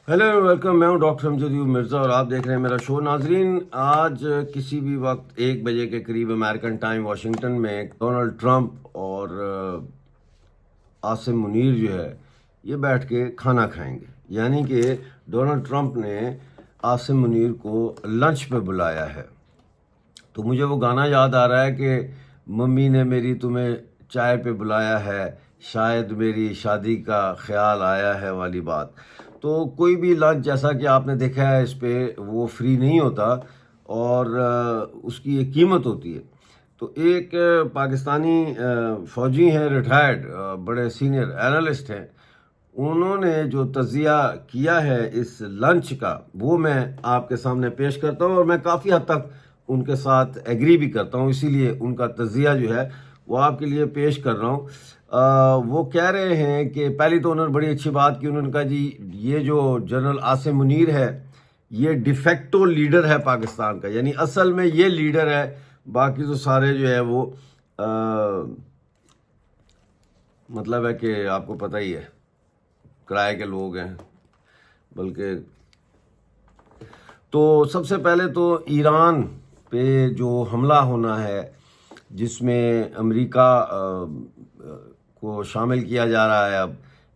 Hello welcome, میں ہوں doctor امجد مرزا اور آپ دیکھ رہے ہیں میرا شو۔ ناظرین، آج کسی بھی وقت 1 بجے کے قریب امریکن ٹائم واشنگٹن میں ڈونلڈ ٹرمپ اور عاصم منیر جو ہے یہ بیٹھ کے کھانا کھائیں گے۔ یعنی کہ ڈونلڈ ٹرمپ نے عاصم منیر کو لنچ پہ بلایا ہے۔ تو مجھے وہ گانا یاد آ رہا ہے کہ ممی نے میری تمہیں چائے پہ بلایا ہے، شاید میری شادی کا خیال آیا ہے والی بات۔ تو کوئی بھی لنچ جیسا کہ آپ نے دیکھا ہے اس پہ وہ فری نہیں ہوتا اور اس کی ایک قیمت ہوتی ہے۔ تو ایک پاکستانی فوجی ہیں، ریٹائرڈ بڑے سینئر اینالسٹ ہیں، انہوں نے جو تجزیہ کیا ہے اس لنچ کا وہ میں آپ کے سامنے پیش کرتا ہوں، اور میں کافی حد تک ان کے ساتھ ایگری بھی کرتا ہوں، اسی لیے ان کا تجزیہ جو ہے وہ آپ کے لیے پیش کر رہا ہوں۔ وہ کہہ رہے ہیں کہ پہلی تو انہوں نے بڑی اچھی بات کی، انہوں نے کہا جی یہ جو جنرل عاصم منیر ہے یہ ڈیفیکٹو لیڈر ہے پاکستان کا، یعنی اصل میں یہ لیڈر ہے، باقی تو سارے جو ہے وہ مطلب ہے کہ آپ کو پتہ ہی ہے کرائے کے لوگ ہیں۔ بلکہ تو سب سے پہلے تو ایران پہ جو حملہ ہونا ہے جس میں امریکہ کو شامل کیا جا رہا ہے اب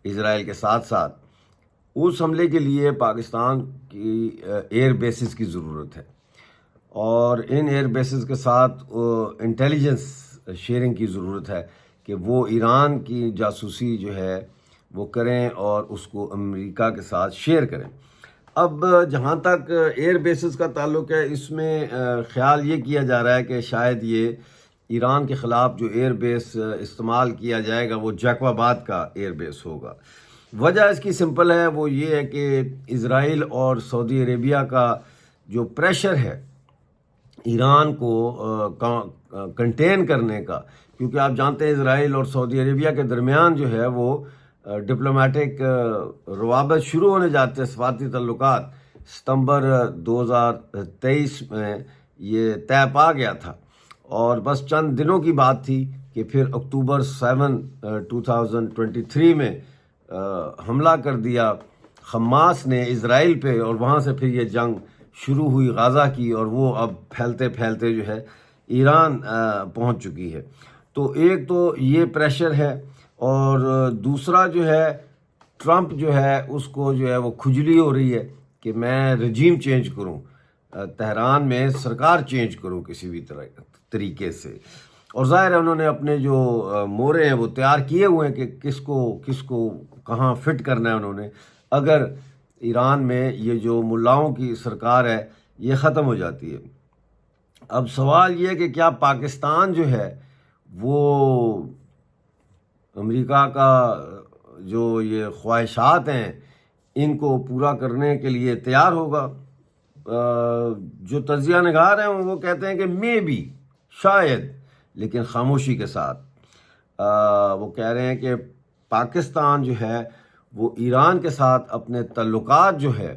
اسرائیل کے ساتھ ساتھ، اس حملے کے لیے پاکستان کی ایئر بیسز کی ضرورت ہے، اور ان ایئر بیسز کے ساتھ انٹیلیجنس شیئرنگ کی ضرورت ہے کہ وہ ایران کی جاسوسی جو ہے وہ کریں اور اس کو امریکہ کے ساتھ شیئر کریں۔ اب جہاں تک ایئر بیسز کا تعلق ہے، اس میں خیال یہ کیا جا رہا ہے کہ شاید یہ ایران کے خلاف جو ایئر بیس استعمال کیا جائے گا وہ جیکو آباد کا ایئر بیس ہوگا۔ وجہ اس کی سمپل ہے، وہ یہ ہے کہ اسرائیل اور سعودی عربیہ کا جو پریشر ہے ایران کو کنٹین کرنے کا، کیونکہ آپ جانتے ہیں اسرائیل اور سعودی عربیہ کے درمیان جو ہے وہ ڈپلومیٹک روابط شروع ہونے جاتے ہیں، سفارتی تعلقات۔ ستمبر 2023 میں یہ طے پا گیا تھا، اور بس چند دنوں کی بات تھی کہ پھر اکتوبر 7 2023 میں حملہ کر دیا حماس نے اسرائیل پہ، اور وہاں سے پھر یہ جنگ شروع ہوئی غزہ کی، اور وہ اب پھیلتے پھیلتے جو ہے ایران پہنچ چکی ہے۔ تو ایک تو یہ پریشر ہے، اور دوسرا جو ہے ٹرمپ جو ہے اس کو جو ہے وہ کھجلی ہو رہی ہے کہ میں رجیم چینج کروں، تہران میں سرکار چینج کروں کسی بھی طریقے سے۔ اور ظاہر ہے انہوں نے اپنے جو مورے ہیں وہ تیار کیے ہوئے ہیں کہ کس کو کہاں فٹ کرنا ہے انہوں نے، اگر ایران میں یہ جو ملاؤں کی سرکار ہے یہ ختم ہو جاتی ہے۔ اب سوال یہ ہے کہ کیا پاکستان جو ہے وہ امریکہ کا جو یہ خواہشات ہیں ان کو پورا کرنے کے لیے تیار ہوگا؟ جو تجزیہ نگار ہیں وہ کہتے ہیں کہ مے بی، شاید، لیکن خاموشی کے ساتھ۔ وہ کہہ رہے ہیں کہ پاکستان جو ہے وہ ایران کے ساتھ اپنے تعلقات جو ہے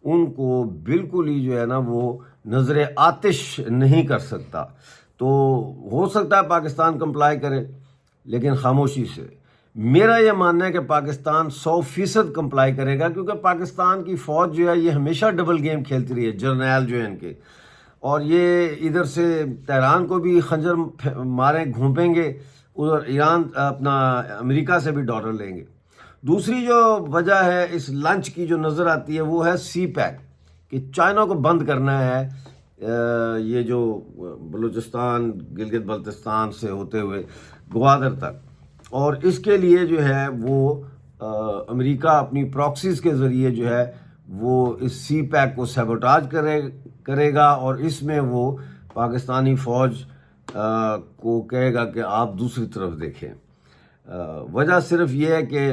ان کو بالکل ہی جو ہے نا وہ نظر آتش نہیں کر سکتا۔ تو ہو سکتا ہے پاکستان کمپلائی کرے لیکن خاموشی سے۔ میرا یہ ماننا ہے کہ پاکستان 100% کمپلائی کرے گا، کیونکہ پاکستان کی فوج جو ہے یہ ہمیشہ ڈبل گیم کھیلتی رہی ہے، جرنیل جو ہے ان کے، اور یہ ادھر سے تہران کو بھی خنجر ماریں گھونپیں گے، ادھر ایران اپنا امریکہ سے بھی ڈالر لیں گے۔ دوسری جو وجہ ہے اس لنچ کی جو نظر آتی ہے وہ ہے سی پیک، کہ چائنا کو بند کرنا ہے یہ جو بلوچستان گلگت بلتستان سے ہوتے ہوئے گوادر تک، اور اس کے لیے جو ہے وہ امریکہ اپنی پراکسیز کے ذریعے جو ہے وہ اس سی پیک کو سیبوٹاج کرے گا، اور اس میں وہ پاکستانی فوج کو کہے گا کہ آپ دوسری طرف دیکھیں۔ وجہ صرف یہ ہے کہ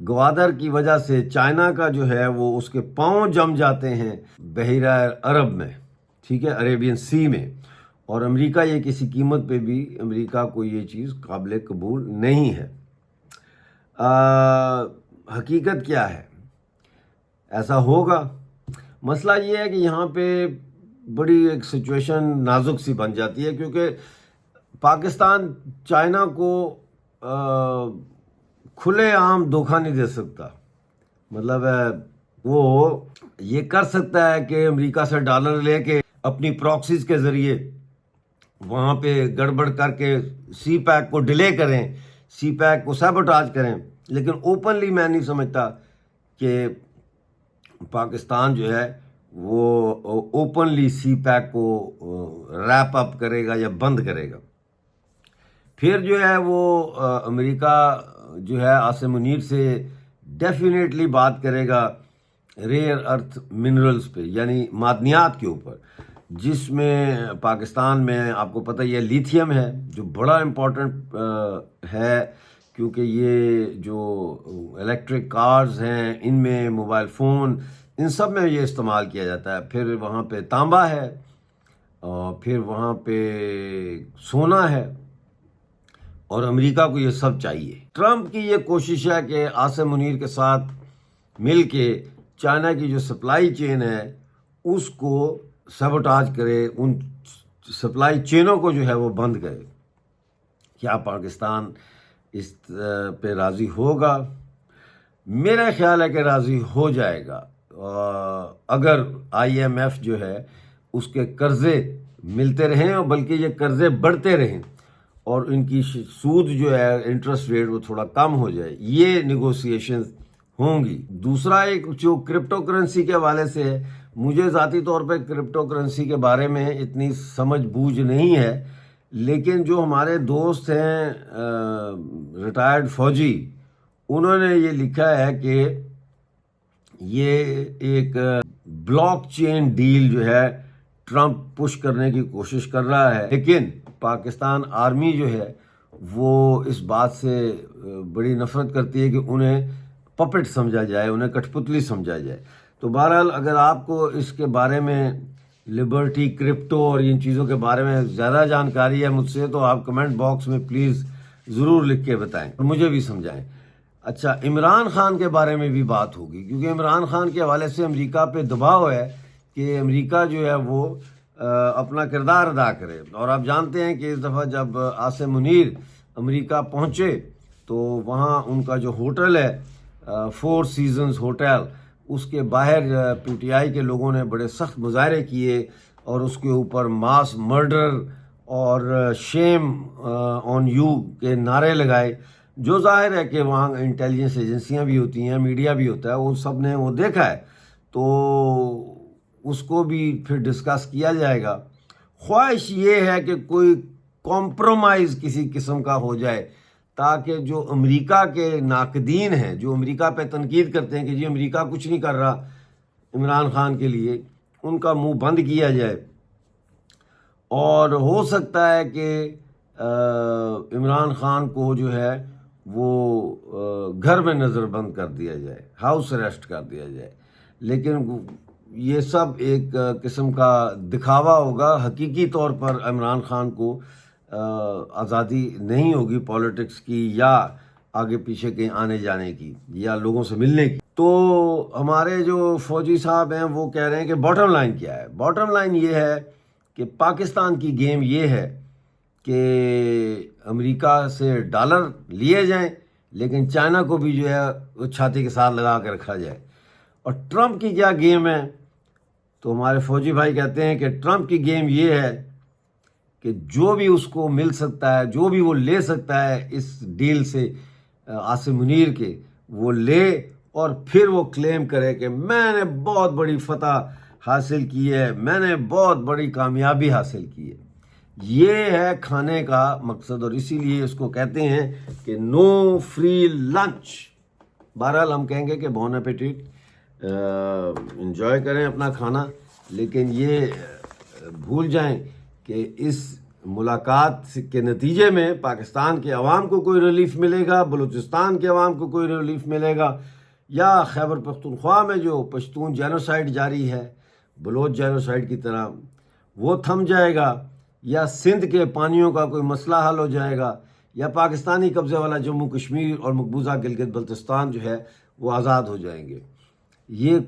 گوادر کی وجہ سے چائنا کا جو ہے وہ اس کے پاؤں جم جاتے ہیں بحیرہ عرب میں، ٹھیک ہے، عریبین سی میں، اور امریکہ یہ کسی قیمت پہ بھی امریکہ کو یہ چیز قابل قبول نہیں ہے۔ حقیقت کیا ہے؟ ایسا ہوگا؟ مسئلہ یہ ہے کہ یہاں پہ بڑی ایک سچویشن نازک سی بن جاتی ہے، کیونکہ پاکستان چائنا کو کھلے عام دھوکہ نہیں دے سکتا، مطلب ہے وہ یہ کر سکتا ہے کہ امریکہ سے ڈالر لے کے اپنی پراکسیز کے ذریعے وہاں پہ گڑبڑ کر کے سی پیک کو ڈیلے کریں، سی پیک کو سیبوٹاج کریں، لیکن اوپنلی میں نہیں سمجھتا کہ پاکستان جو ہے وہ اوپنلی سی پیک کو ریپ اپ کرے گا یا بند کرے گا۔ پھر جو ہے وہ امریکہ جو ہے عاصم منیر سے ڈیفینیٹلی بات کرے گا ریئر ارتھ منرلز پہ، یعنی معدنیات کے اوپر، جس میں پاکستان میں آپ کو پتہ یہ لیتھیم ہے جو بڑا امپورٹنٹ ہے، کیونکہ یہ جو الیکٹرک کارز ہیں ان میں موبائل فون ان سب میں یہ استعمال کیا جاتا ہے۔ پھر وہاں پہ تانبا ہے، اور پھر وہاں پہ سونا ہے، اور امریکہ کو یہ سب چاہیے۔ ٹرمپ کی یہ کوشش ہے کہ عاصم منیر کے ساتھ مل کے چائنا کی جو سپلائی چین ہے اس کو سیبوٹاج کرے، ان سپلائی چینوں کو جو ہے وہ بند کرے۔ کیا پاکستان اس پہ راضی ہوگا؟ میرا خیال ہے کہ راضی ہو جائے گا، اگر آئی ایم ایف جو ہے اس کے قرضے ملتے رہیں، اور بلکہ یہ قرضے بڑھتے رہیں اور ان کی سود جو ہے انٹرسٹ ریٹ وہ تھوڑا کم ہو جائے، یہ نیگوسیشنز ہوں گی۔ دوسرا ایک جو کرپٹو کرنسی کے حوالے سے ہے، مجھے ذاتی طور پہ کرپٹو کرنسی کے بارے میں اتنی سمجھ بوجھ نہیں ہے، لیکن جو ہمارے دوست ہیں ریٹائرڈ فوجی، انہوں نے یہ لکھا ہے کہ یہ ایک بلاک چین ڈیل جو ہے ٹرمپ پش کرنے کی کوشش کر رہا ہے، لیکن پاکستان آرمی جو ہے وہ اس بات سے بڑی نفرت کرتی ہے کہ انہیں پپٹ سمجھا جائے، انہیں کٹھ پتلی سمجھا جائے۔ تو بہرحال اگر آپ کو اس کے بارے میں لبرٹی، کرپٹو اور ان چیزوں کے بارے میں زیادہ جانکاری ہے مجھ سے، تو آپ کمنٹ باکس میں پلیز ضرور لکھ کے بتائیں اور مجھے بھی سمجھائیں۔ اچھا، عمران خان کے بارے میں بھی بات ہوگی، کیونکہ عمران خان کے حوالے سے امریکہ پہ دباؤ ہے کہ امریکہ جو ہے وہ اپنا کردار ادا کرے، اور آپ جانتے ہیں کہ اس دفعہ جب عاصم منیر امریکہ پہنچے تو وہاں ان کا جو ہوٹل ہے فور سیزنز ہوٹل، اس کے باہر پی ٹی آئی کے لوگوں نے بڑے سخت مظاہرے کیے اور اس کے اوپر ماس مرڈر اور شیم آن یو کے نعرے لگائے، جو ظاہر ہے کہ وہاں انٹیلیجنس ایجنسیاں بھی ہوتی ہیں، میڈیا بھی ہوتا ہے، وہ سب نے وہ دیکھا ہے، تو اس کو بھی پھر ڈسکس کیا جائے گا۔ خواہش یہ ہے کہ کوئی کمپرومائز کسی قسم کا ہو جائے، تاکہ جو امریکہ کے ناقدین ہیں، جو امریکہ پہ تنقید کرتے ہیں کہ جی امریکہ کچھ نہیں کر رہا عمران خان کے لیے، ان کا منہ بند کیا جائے، اور ہو سکتا ہے کہ عمران خان کو جو ہے وہ گھر میں نظر بند کر دیا جائے، ہاؤس اریسٹ کر دیا جائے، لیکن یہ سب ایک قسم کا دکھاوا ہوگا۔ حقیقی طور پر عمران خان کو آزادی نہیں ہوگی پالیٹکس کی، یا آگے پیچھے کہیں آنے جانے کی، یا لوگوں سے ملنے کی۔ تو ہمارے جو فوجی صاحب ہیں وہ کہہ رہے ہیں کہ باٹم لائن کیا ہے؟ باٹم لائن یہ ہے کہ پاکستان کی گیم یہ ہے کہ امریکہ سے ڈالر لیے جائیں، لیکن چائنا کو بھی جو ہے چھاتی کے ساتھ لگا کے رکھا جائے۔ اور ٹرمپ کی کیا گیم ہے؟ تو ہمارے فوجی بھائی کہتے ہیں کہ ٹرمپ کی گیم یہ ہے کہ جو بھی اس کو مل سکتا ہے، جو بھی وہ لے سکتا ہے اس ڈیل سے عاصم منیر کے، وہ لے، اور پھر وہ کلیم کرے کہ میں نے بہت بڑی فتح حاصل کی ہے، میں نے بہت بڑی کامیابی حاصل کی ہے۔ یہ ہے کھانے کا مقصد، اور اسی لیے اس کو کہتے ہیں کہ نو فری لنچ۔ بہرحال ہم کہیں گے کہ بون ایپیٹیٹ، انجوائے کریں اپنا کھانا، لیکن یہ بھول جائیں کہ اس ملاقات کے نتیجے میں پاکستان کے عوام کو کوئی ریلیف ملے گا، بلوچستان کے عوام کو کوئی ریلیف ملے گا، یا خیبر پختونخوا میں جو پشتون جینوسائیڈ جاری ہے بلوچ جینوسائیڈ کی طرح وہ تھم جائے گا، یا سندھ کے پانیوں کا کوئی مسئلہ حل ہو جائے گا، یا پاکستانی قبضے والا جموں کشمیر اور مقبوضہ گلگت بلتستان جو ہے وہ آزاد ہو جائیں گے۔ یہ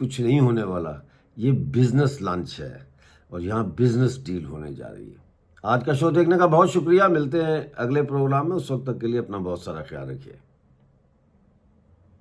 کچھ نہیں ہونے والا، یہ بزنس لنچ ہے، اور یہاں بزنس ڈیل ہونے جا رہی ہے۔ آج کا شو دیکھنے کا بہت شکریہ، ملتے ہیں اگلے پروگرام میں، اس وقت تک کے لیے اپنا بہت سارا خیال رکھیے۔